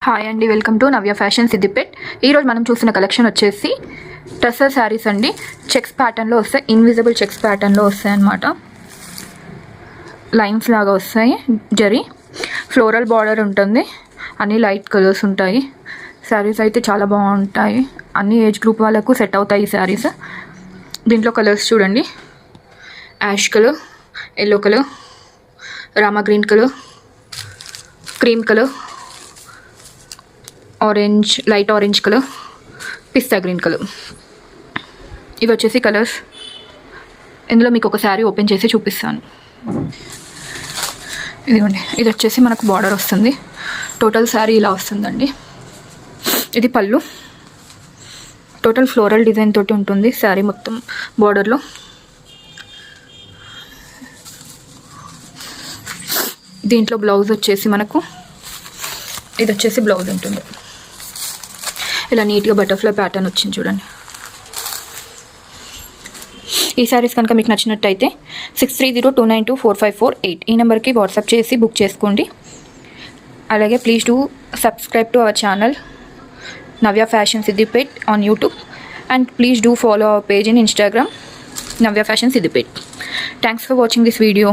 Hi అండి, welcome to Navya fashion Siddipet. ఈరోజు మనం చూసిన కలెక్షన్ వచ్చేసి టస్సర్ శారీస్ అండి. చెక్స్ ప్యాటర్న్లో వస్తాయి, ఇన్విజిబుల్ చెక్స్ ప్యాటర్న్లో వస్తాయి అన్నమాట. లైన్స్ లాగా వస్తాయి, జరీ ఫ్లోరల్ బార్డర్ ఉంటుంది, అన్ని లైట్ కలర్స్ ఉంటాయి. శారీస్ అయితే చాలా బాగుంటాయి, అన్ని ఏజ్ గ్రూప్ వాళ్ళకు సెట్ అవుతాయి ఈ శారీస్. దీంట్లో కలర్స్ చూడండి, యాష్ కలర్, ఎల్లో కలర్, రామా green colour, cream colour, orange, light orange colour, పిస్తా గ్రీన్ కలర్. ఇవి వచ్చేసి కలర్స్. ఇందులో మీకు ఒక శారీ ఓపెన్ చేసి చూపిస్తాను. ఇదిగోండి, ఇది వచ్చేసి మనకు బార్డర్ వస్తుంది. టోటల్ శారీ ఇలా వస్తుందండి. ఇది పళ్ళు, టోటల్ ఫ్లోరల్ డిజైన్ తోటి ఉంటుంది శారీ మొత్తం బార్డర్లో. దీంట్లో బ్లౌజ్ వచ్చేసి మనకు ఇది వచ్చేసి బ్లౌజ్ ఉంటుంది. ఇలా నీట్గా బటర్ఫ్లై ప్యాటర్న్ వచ్చింది చూడండి. ఈ శారీస్ కనుక మీకు నచ్చినట్టయితే 6302924548 ఈ నెంబర్కి వాట్సాప్ చేసి బుక్ చేసుకోండి. అలాగే please do subscribe to our channel Navya fashion Siddipet on YouTube and please do follow our page in Instagram Navya fashion Siddipet. Thanks for watching this video.